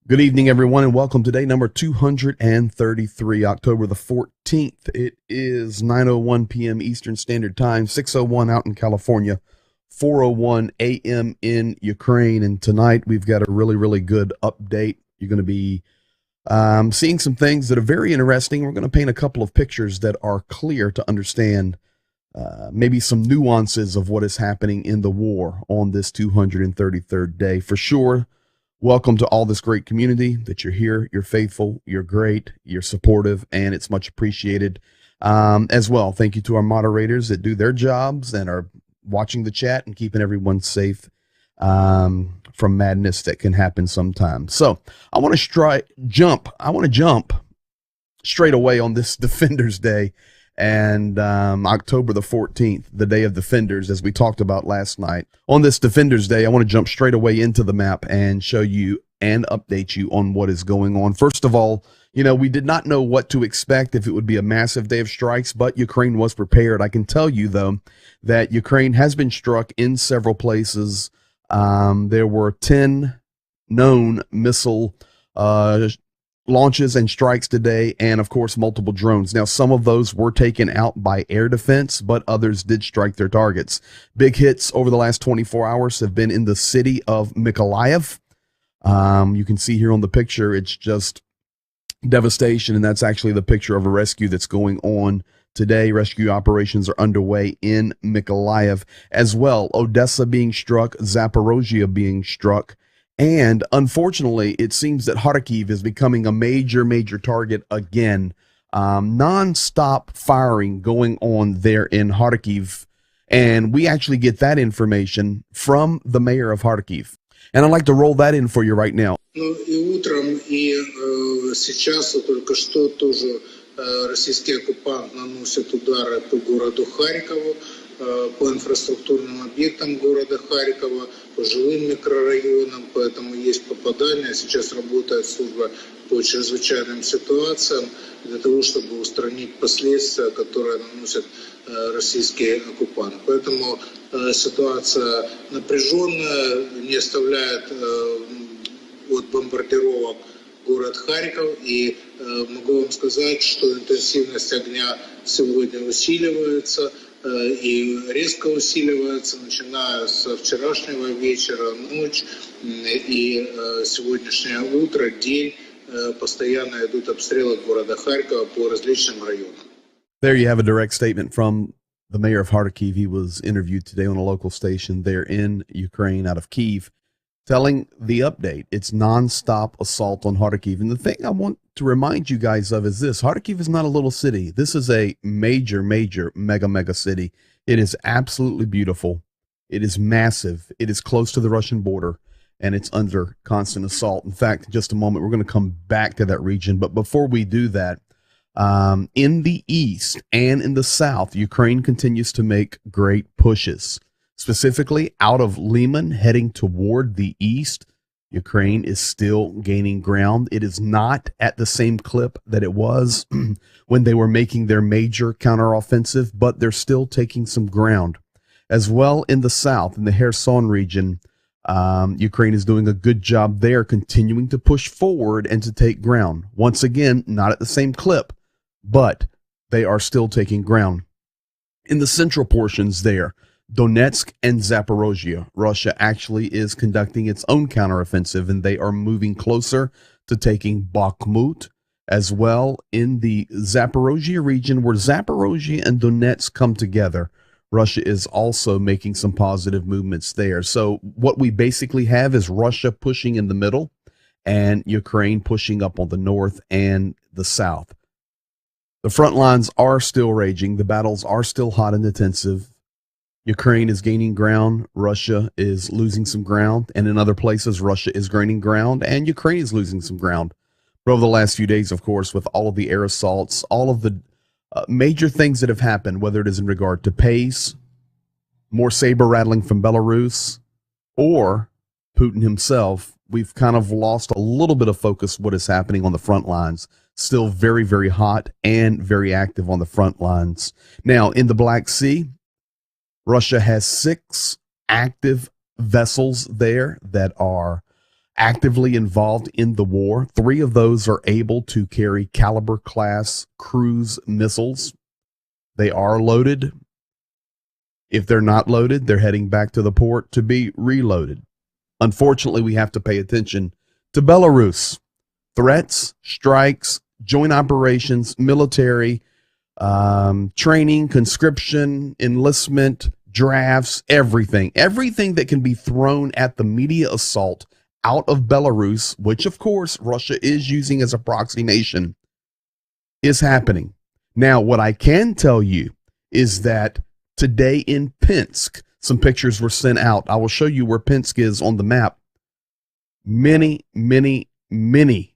Good evening, everyone, and welcome to day number 233, October the 14th. It is 9:01 p.m. Eastern Standard Time, 6:01 out in California, 4:01 a.m. in Ukraine. And tonight we've got a really good update. You're going to be seeing some things that are very interesting. We're going to paint a couple of pictures that are clear to understand maybe some nuances of what is happening in the war on this 233rd day. For sure, welcome to all this great community that you're here. You're faithful, you're great, you're supportive, and it's much appreciated. As well, thank you to our moderators that do their jobs and are watching the chat and keeping everyone safe from madness that can happen sometimes. So I want to jump straight away on this Defenders Day and October the 14th, the Day of Defenders, as we talked about last night. On this Defenders Day, I want to jump straight away into the map and show you and update you on what is going on. First of all, we did not know what to expect, if it would be a massive day of strikes, but Ukraine was prepared. I can tell you, though, that Ukraine has been struck in several places. There were 10 known missile launches and strikes today, and of course multiple drones. Now, some of those were taken out by air defense, but others did strike their targets. Big hits over the last 24 hours have been in the city of Mykolaiv. You can see here on the picture, it's just devastation, and that's actually the picture of a rescue that's going on today. Rescue operations are underway in Mykolaiv as well. Odessa being struck, Zaporozhye being struck. And unfortunately, it seems that Kharkiv is becoming a major target again. Non-stop firing going on there in Kharkiv. And we actually get that information from the mayor of Kharkiv. And I'd like to roll that in for you right now. Ну и утром, и сейчас только что тоже российский оккупант наносит удары по городу Харькову, по инфраструктурным объектам города Харькова, по жилым микрорайонам, поэтому есть попадания. Сейчас работает служба по чрезвычайным ситуациям для того, чтобы устранить последствия, которые наносят российский оккупант. Поэтому ситуация напряженная, не оставляет от бомбардировок город Харьков. И могу вам сказать, что интенсивность огня сегодня усиливается и резко усиливается, начиная со вчерашнего вечера, ночь и сегодняшнее утро, день. Постоянно идут обстрелы города Харькова по различным районам. There you have a direct statement from the mayor of Kharkiv. He was interviewed today on a local station there in Ukraine out of Kyiv, telling the update. It's nonstop assault on Kharkiv. And the thing I want to remind you guys of is this. Kharkiv is not a little city. This is a major, mega city. It is absolutely beautiful. It is massive. It is close to the Russian border, and it's under constant assault. In fact, in just a moment, we're going to come back to that region. But before we do that, in the east and in the south, Ukraine continues to make great pushes. Specifically, out of Lyman, heading toward the east, Ukraine is still gaining ground. It is not at the same clip that it was when they were making their major counteroffensive, but they're still taking some ground. As well, in the south, in the Kherson region, Ukraine is doing a good job there, continuing to push forward and to take ground. Once again, not at the same clip, but they are still taking ground. In the central portions there, Donetsk and Zaporozhye, Russia actually is conducting its own counteroffensive, and they are moving closer to taking Bakhmut. As well, in the Zaporozhye region, where Zaporozhye and Donetsk come together, Russia is also making some positive movements there. So what we basically have is Russia pushing in the middle and Ukraine pushing up on the north and the south. The front lines are still raging. The battles are still hot and intensive. Ukraine is gaining ground. Russia is losing some ground. And in other places, Russia is gaining ground and Ukraine is losing some ground. But over the last few days, of course, with all of the air assaults, all of the major things that have happened, whether it is in regard to pace, more saber rattling from Belarus, or Putin himself, we've kind of lost a little bit of focus what is happening on the front lines. Still very hot and very active on the front lines. Now, in the Black Sea, Russia has 6 active vessels there that are actively involved in the war. 3 of those are able to carry Caliber class cruise missiles. They are loaded. If they're not loaded, they're heading back to the port to be reloaded. Unfortunately, we have to pay attention to Belarus. Threats, strikes, joint operations, military, training, conscription, enlistment, drafts, everything that can be thrown at the media assault out of Belarus, which of course Russia is using as a proxy nation, is happening. Now, what I can tell you is that today in Pinsk, some pictures were sent out. I will show you where Pinsk is on the map. Many, many, many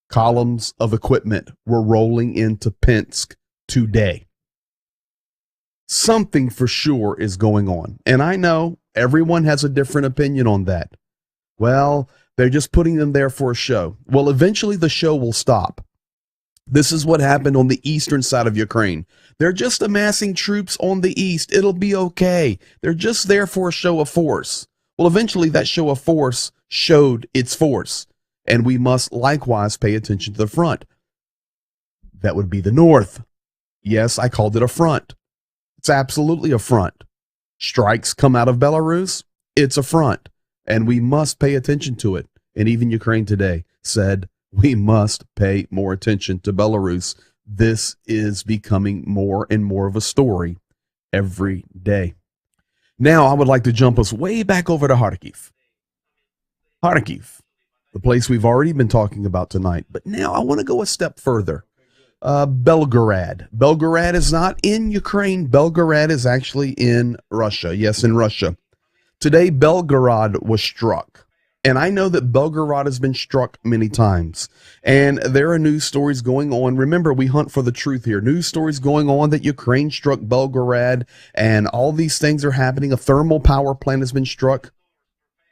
columns of equipment were rolling into Pinsk today. Something for sure is going on. And I know everyone has a different opinion on that. Well, they're just putting them there for a show. Well, eventually the show will stop. This is what happened on the eastern side of Ukraine. They're just amassing troops on the east. It'll be okay. They're just there for a show of force. Well, eventually that show of force showed its force. And we must likewise pay attention to the front. That would be the north. Yes, I called it a front. It's absolutely a front. Strikes come out of Belarus. It's a front. And we must pay attention to it. And even Ukraine today said, we must pay more attention to Belarus. This is becoming more and more of a story every day. Now, I would like to jump us way back over to Kharkiv. Kharkiv, the place we've already been talking about tonight. But now I want to go a step further. Belgorod. Belgorod is not in Ukraine. Belgorod is actually in Russia. Yes, in Russia. Today, Belgorod was struck. And I know that Belgorod has been struck many times. And there are news stories going on. Remember, we hunt for the truth here. News stories going on that Ukraine struck Belgorod and all these things are happening. A thermal power plant has been struck.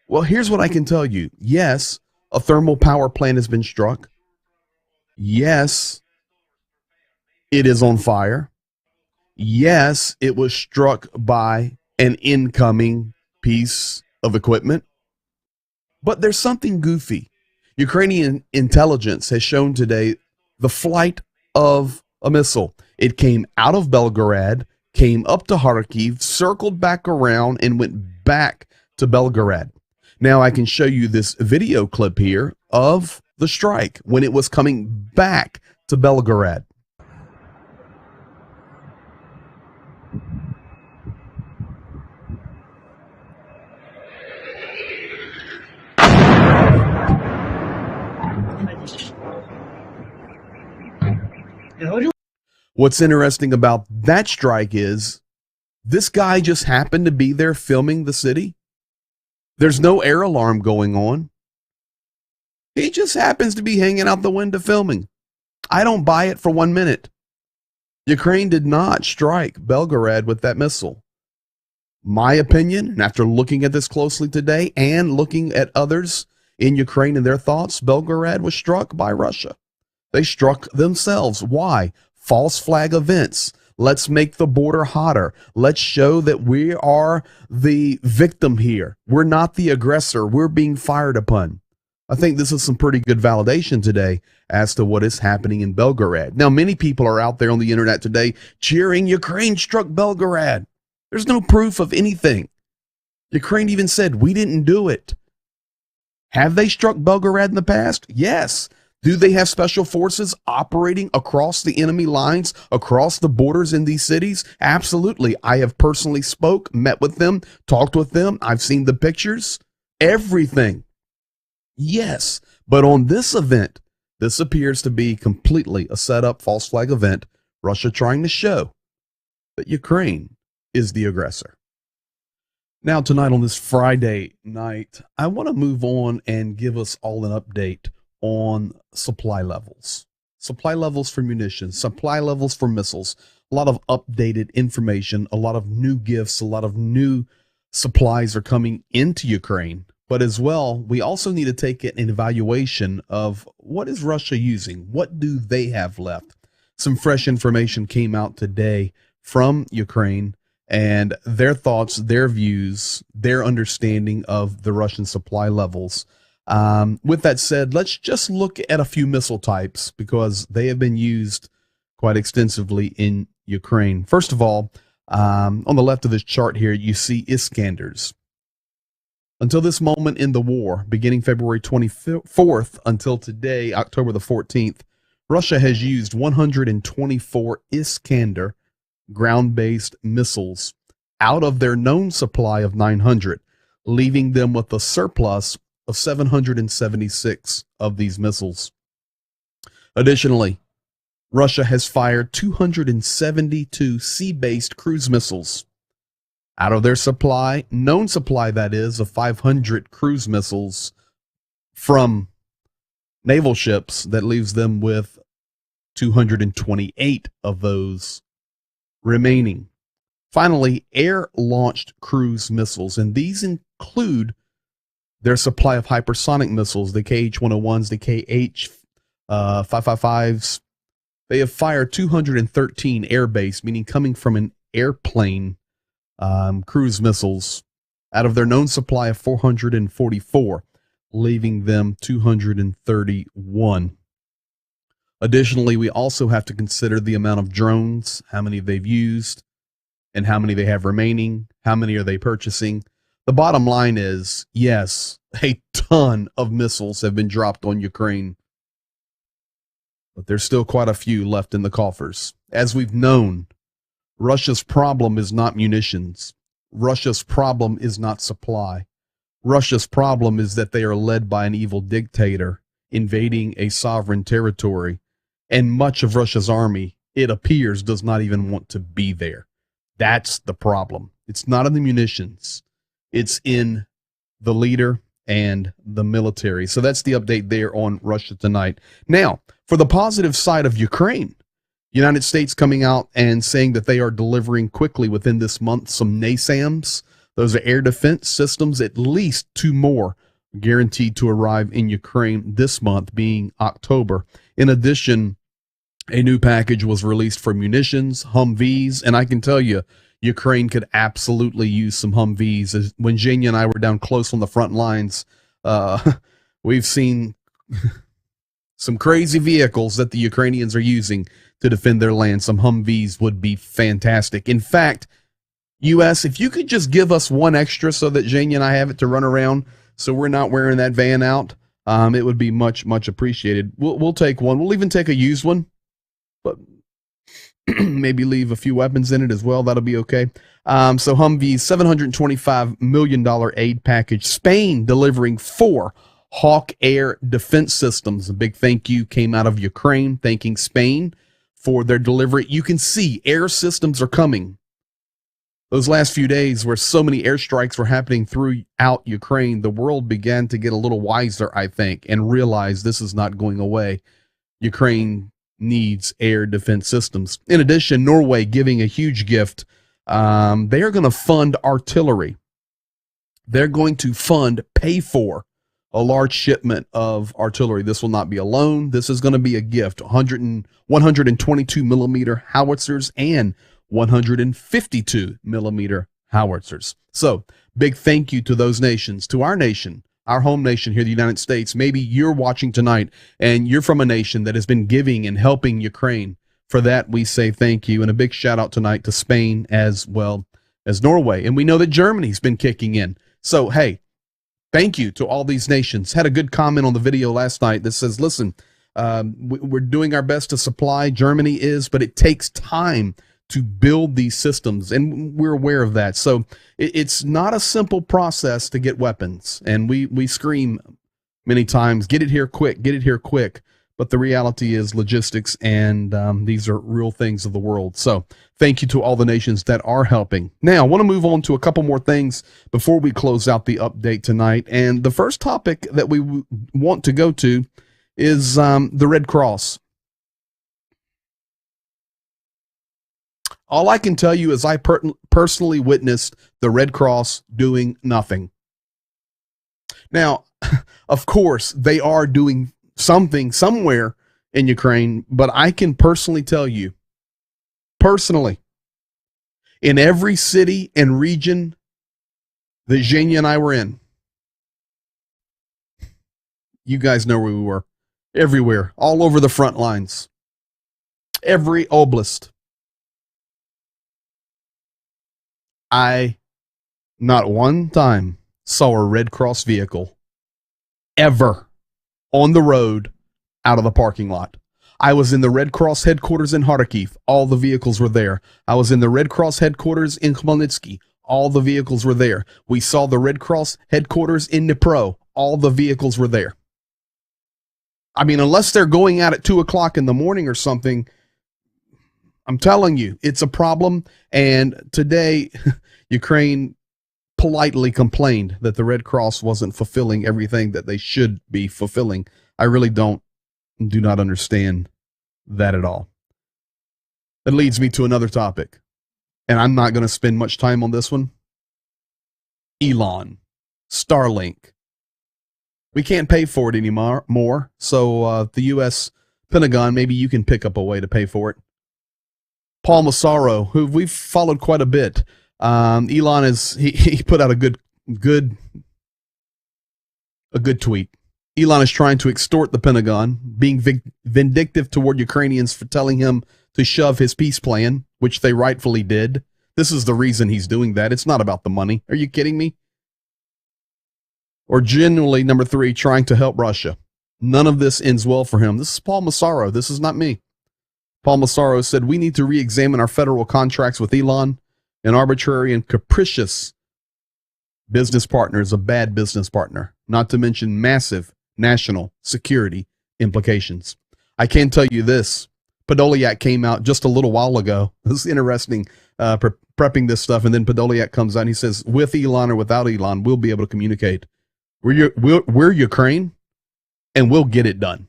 Well, here's what I can tell you. Yes, a thermal power plant has been struck. Yes, it is on fire. Yes, it was struck by an incoming piece of equipment. But there's something goofy. Ukrainian intelligence has shown today the flight of a missile. It came out of Belgorod, came up to Kharkiv, circled back around, and went back to Belgorod. Now I can show you this video clip here of the strike when it was coming back to Belgorod. What's interesting about that strike is this guy just happened to be there filming the city. There's no air alarm going on. He just happens to be hanging out the window filming. I don't buy it for 1 minute. Ukraine did not strike Belgorod with that missile. My opinion, and after looking at this closely today and looking at others in Ukraine and their thoughts, Belgorod was struck by Russia. They struck themselves. Why? False flag events. Let's make the border hotter. Let's show that we are the victim here. We're not the aggressor. We're being fired upon. I think this is some pretty good validation today as to what is happening in Belgorod. Now, many people are out there on the internet today cheering Ukraine struck Belgorod. There's no proof of anything. Ukraine even said, we didn't do it. Have they struck Belgorod in the past? Yes. Do they have special forces operating across the enemy lines, across the borders in these cities? Absolutely. I have personally met with them, talked with them. I've seen the pictures, everything. Yes. But on this event, this appears to be completely a setup false flag event, Russia trying to show that Ukraine is the aggressor. Now, tonight on this Friday night, I want to move on and give us all an update on supply levels for munitions, supply levels for missiles, a lot of updated information, a lot of new gifts, a lot of new supplies are coming into Ukraine. But as well, we also need to take an evaluation of what is Russia using? What do they have left? Some fresh information came out today from Ukraine and their thoughts, their views, their understanding of the Russian supply levels. With that said, let's just look at a few missile types because they have been used quite extensively in Ukraine. First of all, on the left of this chart here, you see Iskanders. Until this moment in the war, beginning February 24th until today, October the 14th, Russia has used 124 Iskander ground-based missiles out of their known supply of 900, leaving them with a surplus of 776 of these missiles. Additionally, Russia has fired 272 sea-based cruise missiles out of their supply, known supply that is, of 500 cruise missiles from naval ships. That leaves them with 228 of those remaining. Finally, air-launched cruise missiles, and these include their supply of hypersonic missiles, the KH-101s, the KH-555s. They have fired 213 air-based, meaning coming from an airplane, cruise missiles out of their known supply of 444, leaving them 231. Additionally, we also have to consider the amount of drones, how many they've used, and how many they have remaining, how many are they purchasing. The bottom line is, yes, a ton of missiles have been dropped on Ukraine, but there's still quite a few left in the coffers. As we've known, Russia's problem is not munitions. Russia's problem is not supply. Russia's problem is that they are led by an evil dictator invading a sovereign territory, and much of Russia's army, it appears, does not even want to be there. That's the problem. It's not in the munitions. It's in the leader and the military. So that's the update there on Russia tonight. Now, for the positive side of Ukraine, United States coming out and saying that they are delivering quickly within this month some NASAMS. Those are air defense systems, at least 2 more guaranteed to arrive in Ukraine this month, being October. In addition, a new package was released for munitions, Humvees, and I can tell you, Ukraine could absolutely use some Humvees. When Jania and I were down close on the front lines, we've seen some crazy vehicles that the Ukrainians are using to defend their land. Some Humvees would be fantastic. In fact, U.S., if you could just give us one extra so that Jania and I have it to run around so we're not wearing that van out, it would be much, much appreciated. We'll take one. We'll even take a used one, but maybe leave a few weapons in it as well. That'll be okay. So Humvee's $725 million aid package. Spain delivering 4 Hawk Air defense systems. A big thank you came out of Ukraine, thanking Spain for their delivery. You can see air systems are coming. Those last few days where so many airstrikes were happening throughout Ukraine, the world began to get a little wiser, I think, and realize this is not going away. Ukraine needs air defense systems. In addition, Norway giving a huge gift. They are going to fund artillery. They're going to pay for a large shipment of artillery. This will not be a loan. This is going to be a gift. 122 millimeter howitzers and 152 millimeter howitzers. So big thank you to those nations, to our nation, our home nation here, the United States. Maybe you're watching tonight and you're from a nation that has been giving and helping Ukraine. For that, we say thank you. And a big shout out tonight to Spain as well as Norway. And we know that Germany's been kicking in. So, hey, thank you to all these nations. Had a good comment on the video last night that says, listen, we're doing our best to supply. Germany is, but it takes time to build these systems, and we're aware of that. So it's not a simple process to get weapons, and we scream many times, get it here quick, get it here quick. But the reality is logistics, and these are real things of the world. So thank you to all the nations that are helping. Now, I want to move on to a couple more things before we close out the update tonight. And the first topic that we want to go to is the Red Cross. All I can tell you is I personally witnessed the Red Cross doing nothing. Now, of course, they are doing something somewhere in Ukraine, but I can personally tell you, in every city and region that Zhenya and I were in, You guys know where we were. Everywhere, all over the front lines. Every oblast. I, not one time, saw a Red Cross vehicle ever on the road out of the parking lot. I was in the Red Cross headquarters in Kharkiv. All the vehicles were there. I was in the Red Cross headquarters in Khmelnytsky. All the vehicles were there. We saw the Red Cross headquarters in Dnipro. All the vehicles were there. I mean, unless they're going out at 2 o'clock in the morning or something, I'm telling you, it's a problem. And today, Ukraine politely complained that the Red Cross wasn't fulfilling everything that they should be fulfilling. I really do not understand that at all. That leads me to another topic, and I'm not going to spend much time on this one. Elon, Starlink. We can't pay for it anymore, so the U.S. Pentagon, maybe you can pick up a way to pay for it. Paul Massaro, who we've followed quite a bit, Elon he put out a good tweet. Elon is trying to extort the Pentagon, being vindictive toward Ukrainians for telling him to shove his peace plan, which they rightfully did. This is the reason he's doing that. It's not about the money. Are you kidding me? Or genuinely, number 3, trying to help Russia. None of this ends well for him. This is Paul Massaro. This is not me. Paul Massaro said, we need to re-examine our federal contracts with Elon. An arbitrary and capricious business partner is a bad business partner, not to mention massive national security implications. I can tell you this. Podolyak came out just a little while ago. This is interesting, prepping this stuff, and then Podolyak comes out and he says, with Elon or without Elon, we'll be able to communicate. We're Ukraine, and we'll get it done.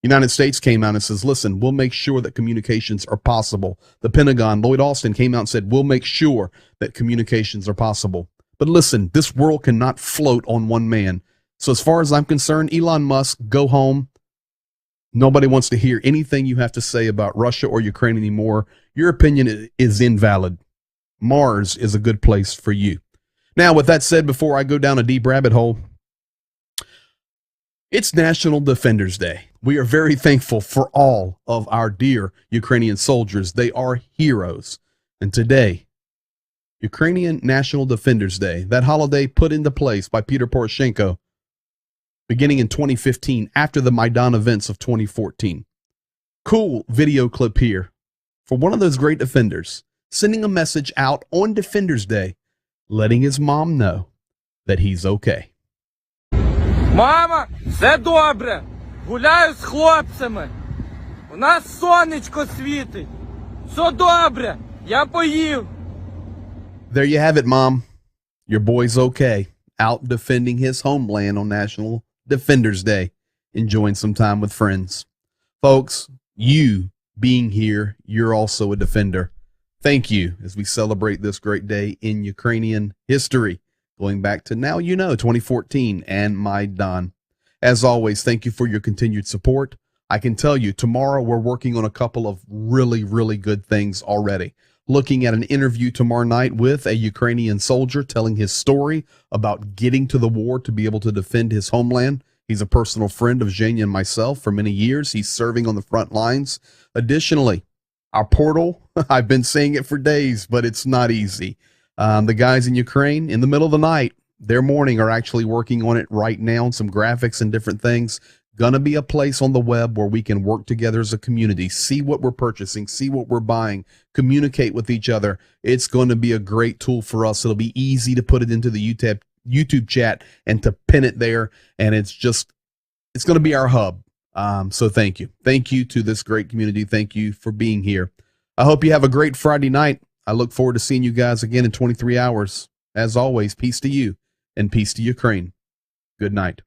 United States came out and says, listen, we'll make sure that communications are possible. The Pentagon, Lloyd Austin, came out and said, we'll make sure that communications are possible. But listen, this world cannot float on one man. So as far as I'm concerned, Elon Musk, go home. Nobody wants to hear anything you have to say about Russia or Ukraine anymore. Your opinion is invalid. Mars is a good place for you. Now, with that said, before I go down a deep rabbit hole, it's National Defenders Day. We are very thankful for all of our dear Ukrainian soldiers. They are heroes. And today, Ukrainian National Defenders Day, that holiday put into place by Peter Poroshenko, beginning in 2015 after the Maidan events of 2014. Cool video clip here for one of those great defenders, sending a message out on Defenders Day, letting his mom know that he's okay. Мама, все добре. Гуляю з хлопцями. У нас сонечко світить. Все добре. Я поїв. There you have it, Mom. Your boy's okay. Out defending his homeland on National Defenders Day. Enjoying some time with friends. Folks, you being here, you're also a defender. Thank you as we celebrate this great day in Ukrainian history. Going back to now, 2014 and Maidan. As always, thank you for your continued support. I can tell you, tomorrow we're working on a couple of really, really good things already. Looking at an interview tomorrow night with a Ukrainian soldier telling his story about getting to the war to be able to defend his homeland. He's a personal friend of Zhenya and myself for many years. He's serving on the front lines. Additionally, our portal, I've been saying it for days, but it's not easy. The guys in Ukraine, in the middle of the night, their morning, are actually working on it right now, some graphics and different things. Gonna be a place on the web where we can work together as a community, see what we're purchasing, see what we're buying, communicate with each other. It's going to be a great tool for us. It'll be easy to put it into the YouTube chat and to pin it there. And it's going to be our hub. So thank you. Thank you to this great community. Thank you for being here. I hope you have a great Friday night. I look forward to seeing you guys again in 23 hours. As always, peace to you and peace to Ukraine. Good night.